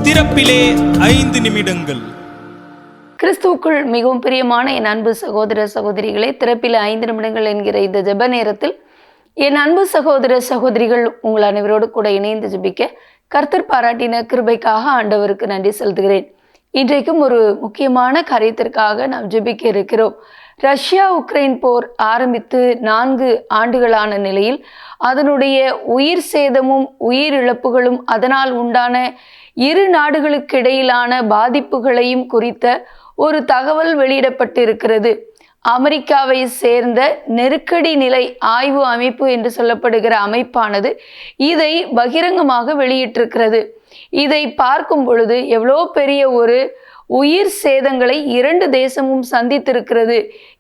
திறப்பிலே 5 நிமிடங்கள். கிறிஸ்துவுக்குள் மிகவும் பிரியமான என் அன்பு சகோதர சகோதரிகளே, திறப்பிலே 5 நிமிடங்கள் என்கிற இந்த ஜெப நேரத்தில் என் அன்பு சகோதர சகோதரிகள் உங்கள் அனைவரோடு கூட இணைந்து ஜெபிக்க கர்த்தர் பாராட்டின கிருபைக்காக ஆண்டவருக்கு நன்றி செலுத்துகிறேன். இன்றைக்கும் ஒரு முக்கியமான காரியத்திற்காக நாம் ஜெபிக்க இருக்கிறோம். ரஷ்யா உக்ரைன் போர் ஆரம்பித்து 4 ஆண்டுகளான நிலையில் அதனுடைய உயிர் சேதமும் உயிரிழப்புகளும் அதனால் உண்டான இரு நாடுகளுக்கு இடையிலான பாதிப்புகளையும் குறித்த ஒரு தகவல் வெளியிடப்பட்டிருக்கிறது. அமெரிக்காவை சேர்ந்த நெருக்கடி நிலை ஆய்வு அமைப்பு என்று சொல்லப்படுகிற அமைப்பானது இதை பகிரங்கமாக வெளியிட்டிருக்கிறது. இதை பார்க்கும் பொழுது எவ்வளோ பெரிய ஒரு உயிர் சேதங்களை 2 தேசமும் சந்தித்திருக்கிறது.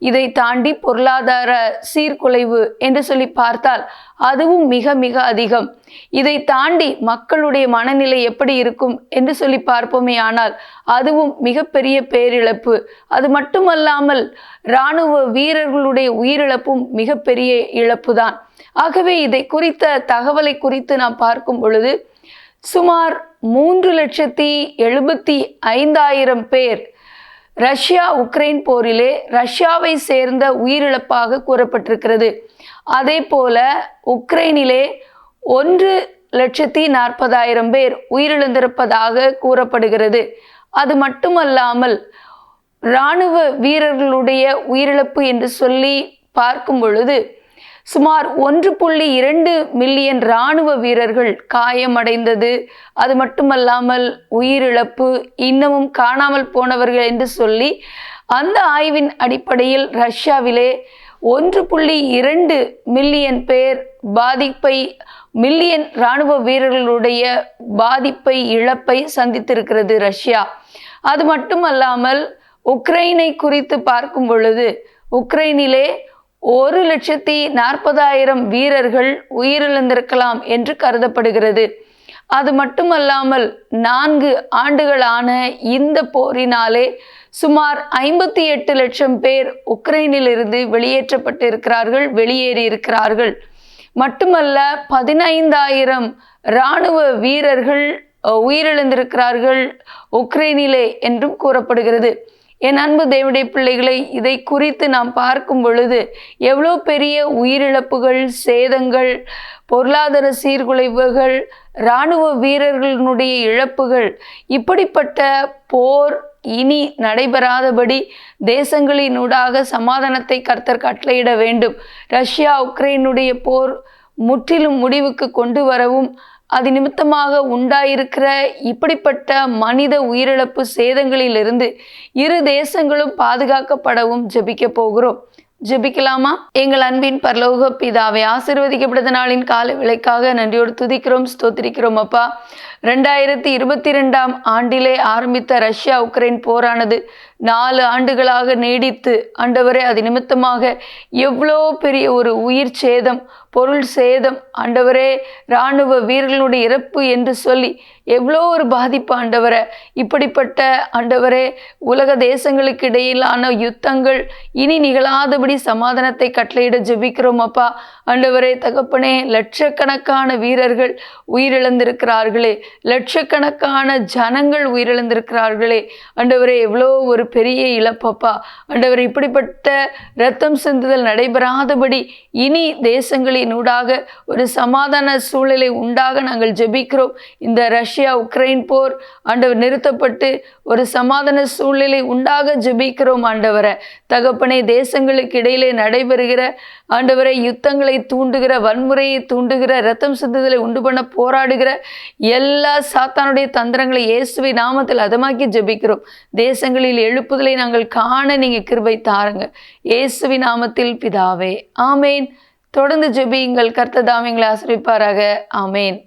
இதை தாண்டி பொருளாதார சீர்குலைவு என்று சொல்லி பார்த்தால் அதுவும் மிக மிக அதிகம். இதை தாண்டி மக்களுடைய மனநிலை எப்படி இருக்கும் என்று சொல்லி பார்ப்போமே ஆனால் அதுவும் மிகப்பெரிய பேரிழப்பு. அது மட்டுமல்லாமல் இராணுவ வீரர்களுடைய உயிரிழப்பும் மிகப்பெரிய இழப்பு தான். ஆகவே இதை குறித்த தகவலை குறித்து நாம் பார்க்கும் பொழுது சுமார் 3,75,000 பேர் ரஷ்யா உக்ரைன் போரிலே ரஷ்யாவை சேர்ந்த உயிரிழப்பாக கூறப்பட்டிருக்கிறது. அதே போல உக்ரைனிலே 1,40,000 பேர் உயிரிழந்திருப்பதாக கூறப்படுகிறது. அது மட்டுமல்லாமல் இராணுவ வீரர்களுடைய உயிரிழப்பு என்று சொல்லி பார்க்கும் பொழுது சுமார் 1.2 மில்லியன் இராணுவ வீரர்கள் காயமடைந்தது. அது மட்டுமல்லாமல் உயிரிழப்பு, இன்னமும் காணாமல் போனவர்கள் என்று சொல்லி அந்த ஆய்வின் அடிப்படையில் ரஷ்யாவிலே 1.2 மில்லியன் பேர் மில்லியன் இராணுவ வீரர்களுடைய பாதிப்பை இழப்பை சந்தித்திருக்கிறது ரஷ்யா. அது மட்டுமல்லாமல் உக்ரைனை குறித்து பார்க்கும் பொழுது உக்ரைனிலே 1,40,000 வீரர்கள் உயிரிழந்திருக்கலாம் என்று கருதப்படுகிறது. அது மட்டுமல்லாமல் 4 ஆண்டுகளான இந்த போரினாலே சுமார் 58 லட்சம் பேர் உக்ரைனிலிருந்து வெளியேறியிருக்கிறார்கள். மட்டுமல்ல 15,000 இராணுவ வீரர்கள் உயிரிழந்திருக்கிறார்கள் உக்ரைனிலே என்றும் கூறப்படுகிறது. என் அன்பு தேவனுடைய பிள்ளைகளை, இதை குறித்து நாம் பார்க்கும் பொழுது எவ்வளோ பெரிய உயிரிழப்புகள், சேதங்கள், பொருளாதார சீர்குலைவுகள், இராணுவ வீரர்களுடைய இழப்புகள், இப்படிப்பட்ட போர் இனி நடைபெறாதபடி தேசங்களினூடாக சமாதானத்தை கர்த்தர் கட்டளையிட வேண்டும். ரஷ்யா உக்ரைனுடைய போர் முற்றிலும் முடிவுக்கு கொண்டு வரவும் அது நிமித்தமாக உண்டாயிருக்கிற இப்படிப்பட்ட மனித உயிரிழப்பு சேதங்களிலிருந்து 2 தேசங்களும் பாதுகாக்கப்படவும் ஜெபிக்க போகிறோம். ஜெபிக்கலாமா? எங்கள் அன்பின் பரலோக பிதாவே, ஆசீர்வதிக்கப்பட்ட நாளின் காலை வேளைக்காக நன்றியோடு துதிக்கிறோம், ஸ்தோத்திரிக்கிறோம். அப்பா, 2022 ஆண்டிலே ஆரம்பித்த ரஷ்யா உக்ரைன் போரானது 4 ஆண்டுகளாக நீடித்து ஆண்டவரே அது நிமித்தமாக எவ்வளோ பெரிய ஒரு உயிர் சேதம், பொருள் சேதம், ஆண்டவரே இராணுவ வீரர்களுடைய இறப்பு என்று சொல்லி எவ்வளோ ஒரு பாதிப்பு ஆண்டவரே. இப்படிப்பட்ட ஆண்டவரே உலக தேசங்களுக்கு இடையிலான யுத்தங்கள் இனி நிகழாதபடி சமாதானத்தை கட்டளையிட ஜெபிக்கிறோம் அப்பா. ஆண்டவரே தகப்பனே, லட்சக்கணக்கான வீரர்கள் உயிரிழந்திருக்கிறார்களே, லட்சக்கணக்கான ஜனங்கள் உயிரிழந்திருக்கிறார்களே ஆண்டவரே, எவ்வளோ ஒரு பெரிய இழப்பப்பா. ஆண்டவரே, இப்படிப்பட்ட இரத்தம் சிந்துதல் நடைபெறாதபடி இனி தேசங்களினூடாக ஒரு சமாதான சூழலை உண்டாக நாங்கள் ஜெபிக்கிறோம். இந்த ரஷ்யா உக்ரைன் போர் ஆண்டவர் நிறுத்தப்பட்டு ஒரு சமாதான சூழ்நிலை உண்டாக ஜெபிக்கிறோம் ஆண்டவரை. தகப்பனை, தேசங்களுக்கு இடையிலே நடைபெறுகிற ஆண்டவரை யுத்தங்களை தூண்டுகிற, வன்முறையை தூண்டுகிற, இரத்தம் சிந்துதலை உண்டு பண்ண போராடுகிற எல்லா சாத்தானுடைய தந்திரங்களை இயேசுவின் நாமத்தில் அதமாக்கி ஜெபிக்கிறோம். தேசங்களில் எழுப்புதலை நாங்கள் காண நீங்க கிருபை தாருங்க. இயேசுவின் நாமத்தில் பிதாவே, ஆமேன். தொடர்ந்து ஜெபியுங்கள். கர்த்தர் தாமே எங்களை ஆசீர்வதிப்பாராக. ஆமேன்.